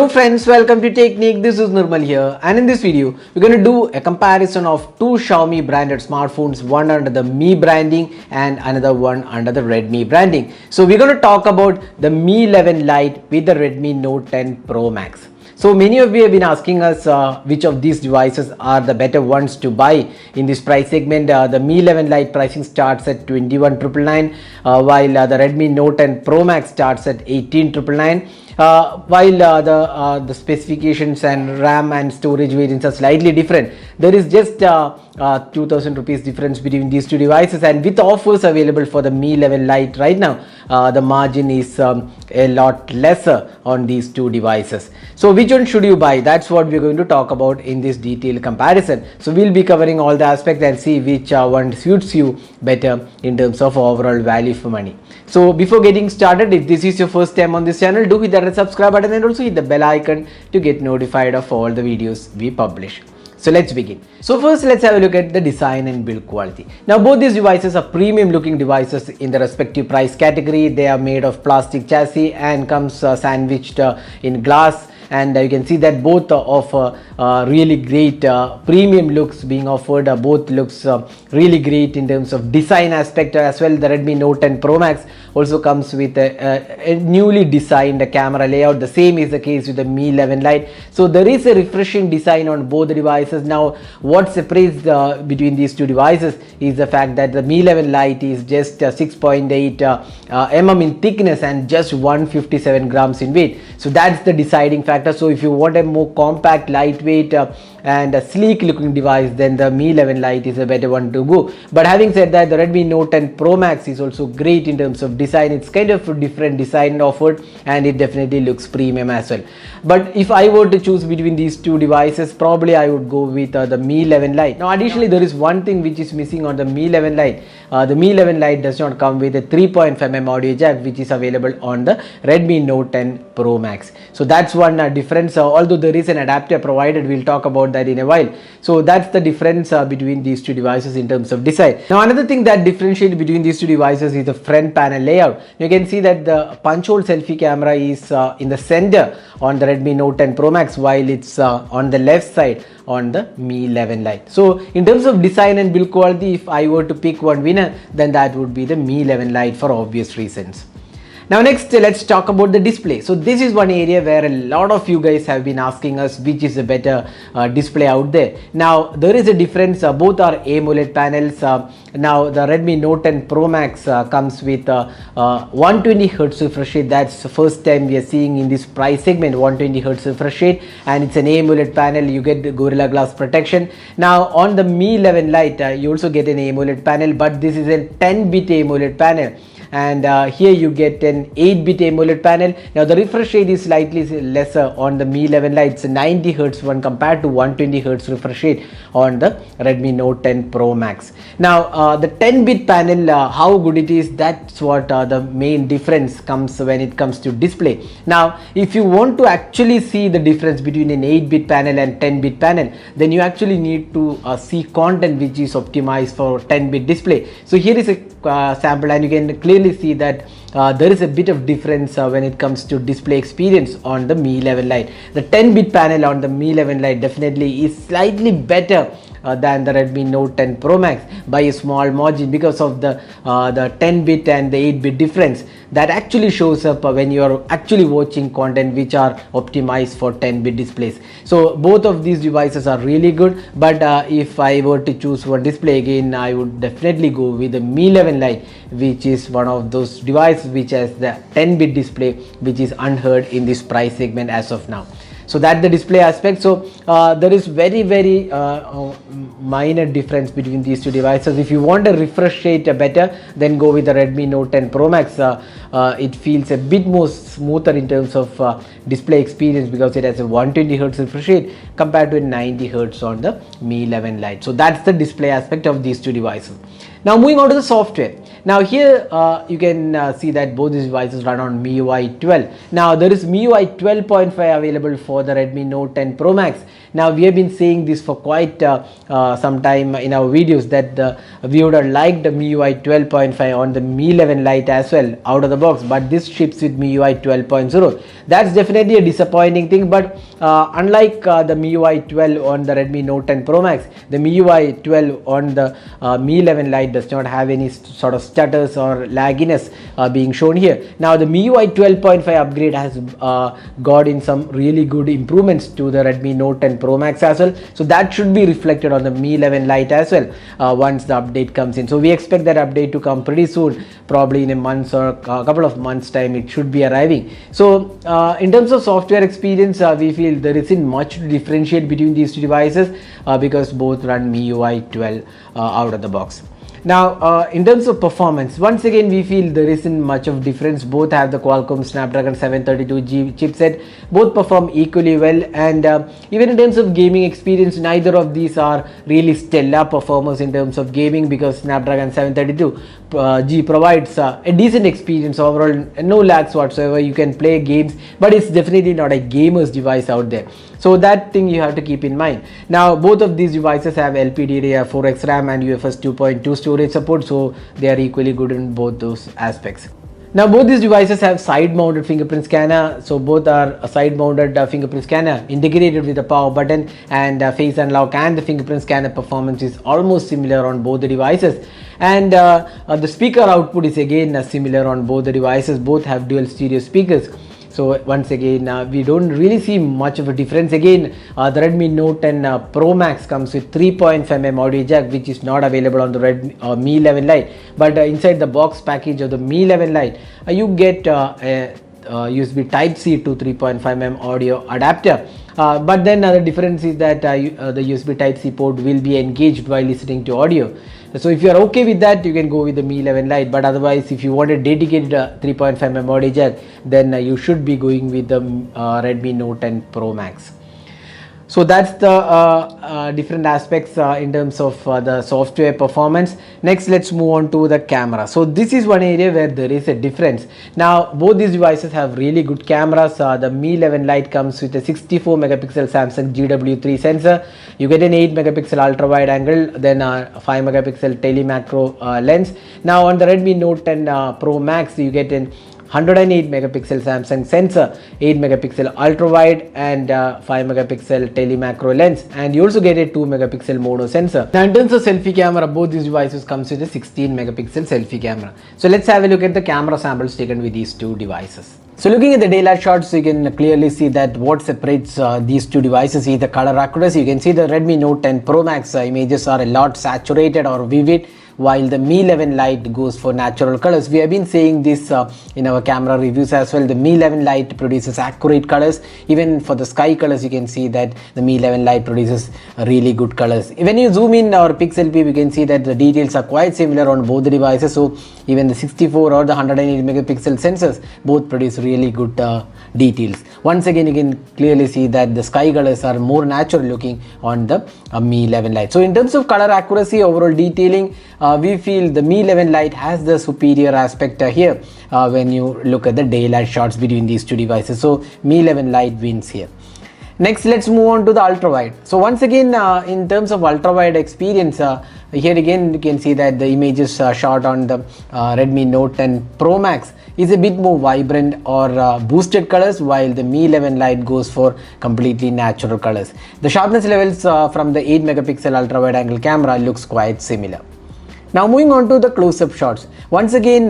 Hello friends, welcome to Technique. This is Nirmal here, and in this video we're going to do a comparison of two Xiaomi branded smartphones, one under the Mi branding and another one under the Redmi branding. So we're going to talk about the Mi 11 Lite with the Redmi Note 10 Pro Max. So many of you have been asking us which of these devices are the better ones to buy in this price segment. The Mi 11 Lite pricing starts at 21,999, while the Redmi Note 10 Pro Max starts at 18,999. While the specifications and RAM and storage variants are slightly different, there is just 2,000 rupees difference between these two devices, and with offers available for the Mi 11 Lite right now, the margin is a lot lesser on these two devices. So which one should you buy? That's what we're going to talk about in this detailed comparison. So we'll be covering all the aspects and see which one suits you better in terms of overall value for money. So before getting started, if this is your first time on this channel, do hit that subscribe button and also hit the bell icon to get notified of all the videos we publish. So let's begin. So first let's have a look at the design and build quality. Now both these devices are premium looking devices in the respective price category. They are made of plastic chassis and comes sandwiched in glass, and you can see that both offer really great premium looks being offered. Both looks really great in terms of design aspect as well. The Redmi Note 10 Pro Max also comes with a newly designed camera layout. The same is the case with the Mi 11 Lite. So there is a refreshing design on both the devices. Now what separates between these two devices is the fact that the Mi 11 Lite is just 6.8 mm in thickness and just 157 grams in weight. So that's the deciding factor. So if you want a more compact, lightweight and a sleek looking device, then the Mi 11 Lite is a better one to go. But having said that, the Redmi Note 10 Pro Max is also great in terms of design. It's kind of a different design offered, and it definitely looks premium as well. But if I were to choose between these two devices, probably I would go with the Mi 11 Lite. Now additionally, there is one thing which is missing on the Mi 11 Lite. The Mi 11 Lite does not come with a 3.5mm audio jack, which is available on the Redmi Note 10 Pro Max. So that's one difference. Although there is an adapter provided, we'll talk about that in a while. So that's the difference between these two devices in terms of design. Now another thing that differentiates between these two devices is the front panel layout. You can see that the punch hole selfie camera is in the center on the Redmi Note 10 Pro Max, while it's on the left side on the Mi 11 Lite. So in terms of design and build quality, if I were to pick one winner, then that would be the Mi 11 Lite for obvious reasons. Now next, let's talk about the display. So this is one area where a lot of you guys have been asking us which is a better display out there. Now there is a difference. Both are AMOLED panels. Now the Redmi Note 10 Pro Max comes with 120 Hz refresh rate. That's the first time we are seeing in this price segment 120 Hz refresh rate, and it's an AMOLED panel. You get the Gorilla Glass protection. Now on the Mi 11 Lite, you also get an AMOLED panel, but this is a 10-bit AMOLED panel. And here you get an 8-bit AMOLED panel. Now the refresh rate is slightly lesser on the Mi 11 Lite. It's a 90 Hz one compared to 120 Hz refresh rate on the Redmi Note 10 Pro Max. Now the 10-bit panel, how good it is, that's what the main difference comes when it comes to display. Now if you want to actually see the difference between an 8-bit panel and 10-bit panel, then you actually need to see content which is optimized for 10-bit display. So here is a sample, and you can clearly see that there is a bit of difference when it comes to display experience on the Mi 11 Lite. The 10-bit panel on the Mi 11 Lite definitely is slightly better than the Redmi Note 10 Pro Max by a small margin, because of the 10-bit and the 8-bit difference that actually shows up when you are actually watching content which are optimized for 10-bit displays. So both of these devices are really good, but if I were to choose one display again, I would definitely go with the Mi 11 Lite, which is one of those devices which has the 10-bit display, which is unheard in this price segment as of now. So that's the display aspect. So there is very minor difference between these two devices. If you want a refresh rate better, then go with the Redmi Note 10 Pro Max. It feels a bit more smoother in terms of display experience, because it has a 120 Hz refresh rate compared to a 90 Hz on the Mi 11 Lite. So that's the display aspect of these two devices. Now moving on to the software. Now here you can see that both these devices run on MIUI 12. Now there is MIUI 12.5 available for the Redmi Note 10 Pro Max. Now we have been saying this for quite some time in our videos that we would have liked the MIUI 12.5 on the Mi 11 Lite as well out of the box, but this ships with MIUI 12.0. That's definitely a disappointing thing, but unlike the MIUI 12 on the Redmi Note 10 Pro Max, the MIUI 12 on the Mi 11 Lite does not have any sort of stutters or lagginess being shown here. Now the MIUI 12.5 upgrade has got in some really good improvements to the Redmi Note 10 Pro Max as well, so that should be reflected on the Mi 11 Lite as well once the update comes in. So we expect that update to come pretty soon, probably in a month or a couple of months time it should be arriving. So in terms of software experience, we feel there isn't much to differentiate between these two devices because both run MIUI 12 out of the box. Now in terms of performance, once again we feel there isn't much of difference. Both have the Qualcomm Snapdragon 732G chipset, both perform equally well, and even in terms of gaming experience, neither of these are really stellar performers in terms of gaming, because Snapdragon 732G provides a decent experience overall, no lags whatsoever. You can play games, but it's definitely not a gamer's device out there. So that thing you have to keep in mind. Now both of these devices have LPDDR4X RAM and UFS 2.2 storage support, so they are equally good in both those aspects. Now both these devices have side mounted fingerprint scanner, so both are a side mounted fingerprint scanner integrated with the power button, and face unlock and the fingerprint scanner performance is almost similar on both the devices, and the speaker output is again similar on both the devices. Both have dual stereo speakers. So once again we don't really see much of a difference. Again the Redmi Note 10 Pro Max comes with 3.5mm audio jack, which is not available on the Redmi Mi 11 Lite, but inside the box package of the Mi 11 Lite you get a USB Type-C to 3.5mm audio adapter. But then the difference is that the USB Type-C port will be engaged while listening to audio. So if you are okay with that, you can go with the Mi 11 Lite, but otherwise if you want a dedicated 3.5mm audio jack, then you should be going with the Redmi Note 10 Pro Max. So that's the different aspects in terms of the software performance. Next, let's move on to the camera. So this is one area where there is a difference. Now both these devices have really good cameras. The Mi 11 Lite comes with a 64 megapixel Samsung GW3 sensor. You get an 8 megapixel ultra wide angle, then a 5 megapixel telemacro lens. Now on the Redmi Note 10 Pro Max you get an 108 megapixel Samsung sensor, 8 megapixel ultra wide and 5 megapixel telemacro lens, and you also get a 2 megapixel mono sensor. Now in terms of selfie camera, both these devices comes with a 16 megapixel selfie camera. So let's have a look at the camera samples taken with these two devices. So looking at the daylight shots, you can clearly see that what separates these two devices is the color accuracy. You can see the Redmi Note 10 Pro Max images are a lot saturated or vivid, while the Mi 11 Lite goes for natural colors. We have been saying this in our camera reviews as well. The Mi 11 Lite produces accurate colors. Even for the sky colors, you can see that the Mi 11 Lite produces really good colors. When you zoom in or pixel peep, you can see that the details are quite similar on both the devices. So even the 64 or the 108 megapixel sensors both produce really good details. Once again, you can clearly see that the sky colors are more natural looking on the Mi 11 Lite. So in terms of color accuracy, overall detailing, we feel the Mi 11 Lite has the superior aspect here when you look at the daylight shots between these two devices. So Mi 11 Lite wins here. Next, let's move on to the ultra wide. So once again in terms of ultra wide experience, here again you can see that the images shot on the Redmi Note 10 Pro Max is a bit more vibrant or boosted colors, while the Mi 11 Lite goes for completely natural colors. The sharpness levels from the 8 megapixel ultra wide angle camera looks quite similar. Now moving on to the close-up shots. Once again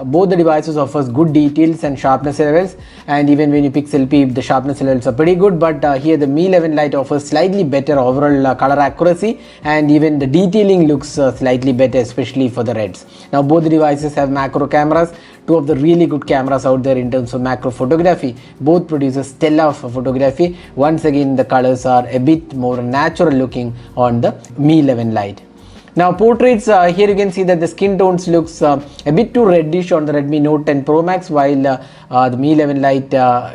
both the devices offers good details and sharpness levels, and even when you pixel peep, the sharpness levels are pretty good, but here the Mi 11 Lite offers slightly better overall color accuracy, and even the detailing looks slightly better, especially for the reds. Now both the devices have macro cameras, two of the really good cameras out there in terms of macro photography. Both produce a stellar photography. Once again the colors are a bit more natural looking on the Mi 11 Lite. Now portraits, here you can see that the skin tones looks a bit too reddish on the Redmi Note 10 Pro Max, while the Mi 11 Lite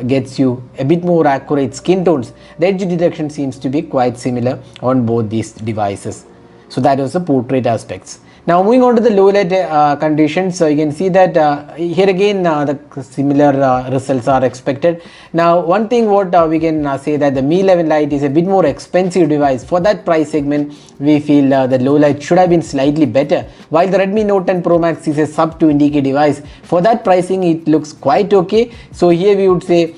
gets you a bit more accurate skin tones. The edge detection seems to be quite similar on both these devices. So that was the portrait aspects. Now moving on to the low light conditions, so you can see that here again the similar results are expected. Now one thing what we can say that the Mi 11 Lite is a bit more expensive device. For that price segment, we feel the low light should have been slightly better. While the Redmi Note 10 Pro Max is a sub 20k device, for that pricing it looks quite okay. So here we would say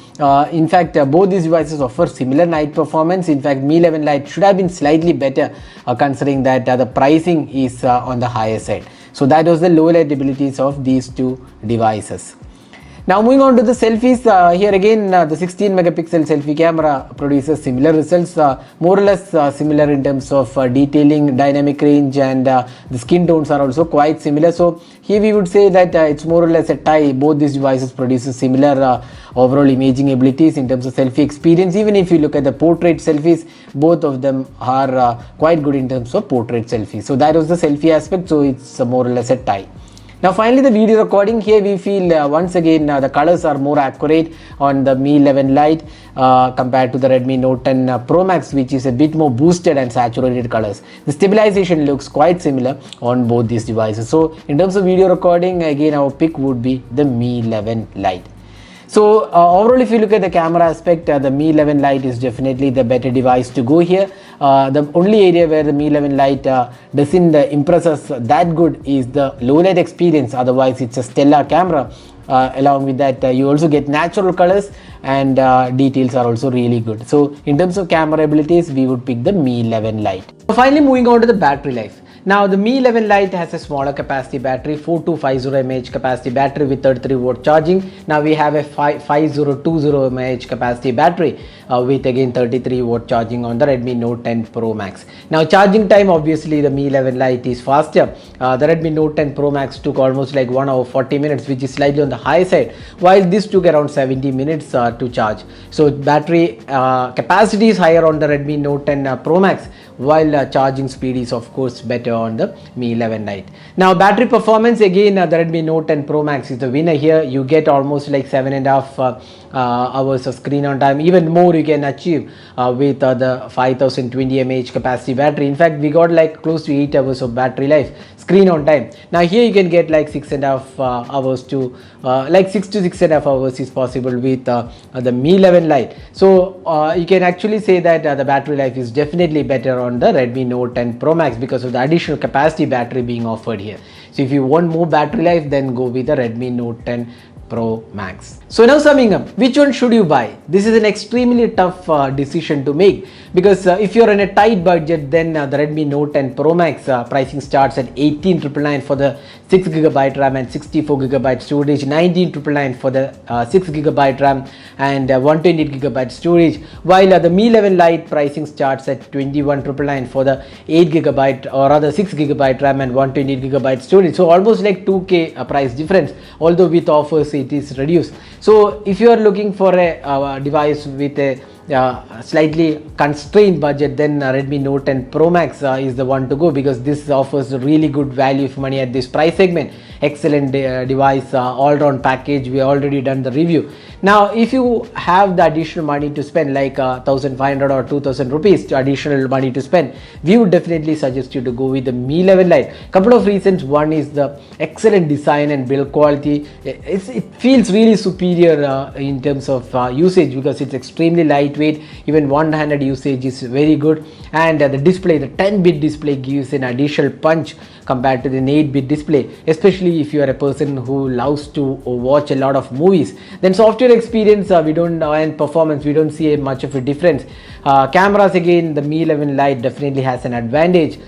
in fact both these devices offer similar night performance. In fact, Mi 11 Lite should have been slightly better considering that the pricing is on the higher side. So that was the low light abilities of these two devices. Now moving on to the selfies, here again the 16 megapixel selfie camera produces similar results, more or less similar in terms of detailing, dynamic range, and the skin tones are also quite similar. So here we would say that it's more or less a tie. Both these devices produces similar overall imaging abilities in terms of selfie experience. Even if you look at the portrait selfies, both of them are quite good in terms of portrait selfies. So that was the selfie aspect, so it's more or less a tie. Now finally the video recording, here we feel once again the colors are more accurate on the Mi 11 Lite compared to the Redmi Note 10 Pro Max, which is a bit more boosted and saturated colors. The stabilization looks quite similar on both these devices. So in terms of video recording, again our pick would be the Mi 11 Lite. So overall, if you look at the camera aspect, the Mi 11 Lite is definitely the better device to go here. The only area where the Mi 11 Lite doesn't impress us that good is the low light experience. Otherwise, it's a stellar camera. Along with that, you also get natural colors and details are also really good. So in terms of camera abilities, we would pick the Mi 11 Lite. So finally, moving on to the battery life. Now the Mi 11 Lite has a smaller capacity battery, 4250 mAh capacity battery with 33 watt charging. Now we have a 5020 mAh capacity battery with again 33 watt charging on the Redmi Note 10 Pro Max. Now charging time, obviously the Mi 11 Lite is faster. The Redmi Note 10 Pro Max took almost like 1 hour 40 minutes, which is slightly on the high side, while this took around 70 minutes to charge. So battery capacity is higher on the Redmi Note 10 Pro Max, while charging speed is of course better on the Mi 11 Lite. Now battery performance, again the Redmi Note 10 Pro Max is the winner here. You get almost like 7.5 hours of screen on time. Even more you can achieve with the 5020 mAh capacity battery. In fact, we got like close to 8 hours of battery life screen on time. Now here you can get like 6.5 hours to like 6 to 6.5 hours is possible with the Mi 11 Lite. So you can actually say that the battery life is definitely better on the Redmi Note 10 Pro Max because of the additional capacity battery being offered here. So if you want more battery life, then go with the Redmi Note 10 Pro Max. So now summing up, which one should you buy? This is an extremely tough decision to make because if you're in a tight budget, then the Redmi Note 10 Pro Max pricing starts at 18,999 for the 6GB RAM and 64GB storage, 19,999 for the 6GB RAM and 128GB storage, while the Mi 11 Lite pricing starts at 21,999 for the 8GB or rather 6GB RAM and 128GB storage. So almost like 2k price difference, although with offers it is reduced. So if you are looking for a device with a slightly constrained budget, then Redmi Note 10 Pro Max is the one to go because this offers really good value for money at this price segment. Excellent device, all-round package. We already done the review. Now if you have the additional money to spend like 1,500 or 2,000 rupees additional money to spend, we would definitely suggest you to go with the Mi 11 Lite. Couple of reasons. One is the excellent design and build quality. It feels really superior in terms of usage because it's extremely lightweight. Even one-handed usage is very good, and the display, the 10-bit display gives an additional punch compared to the 8-bit display, especially if you are a person who loves to watch a lot of movies. Then software experience we don't and performance, we don't see much of a difference. Cameras, again the Mi 11 Lite definitely has an advantage,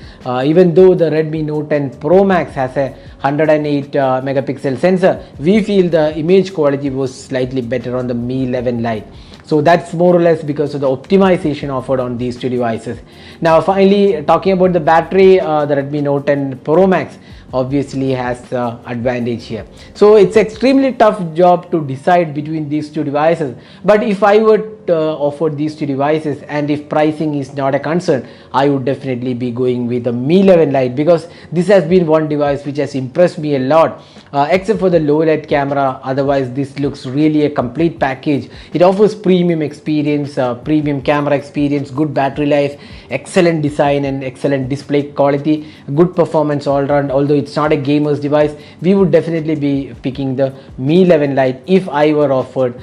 even though the Redmi Note 10 Pro Max has a 108 megapixel sensor. We feel the image quality was slightly better on the Mi 11 Lite. So that's more or less because of the optimization offered on these two devices. Now finally, talking about the battery, the Redmi Note 10 Pro Max obviously has the advantage here. So it's extremely tough job to decide between these two devices. But if I would offered these two devices, and if pricing is not a concern, I would definitely be going with the Mi 11 Lite, because this has been one device which has impressed me a lot. Except for the low light camera, otherwise this looks really a complete package. It offers premium experience, premium camera experience, good battery life, excellent design and excellent display quality, good performance all around. Although it's not a gamer's device, we would definitely be picking the Mi 11 Lite if I were offered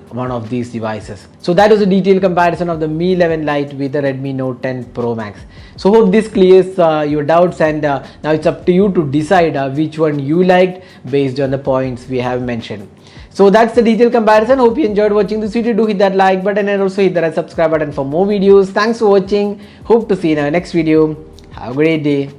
one of these devices. So that was a detailed comparison of the Mi 11 Lite with the Redmi Note 10 Pro Max. So hope this clears your doubts, and now it's up to you to decide which one you liked based on the points we have mentioned. So that's the detailed comparison. Hope you enjoyed watching this video. Do hit that like button and also hit that subscribe button for more videos. Thanks for watching. Hope to see you in our next video. Have a great day.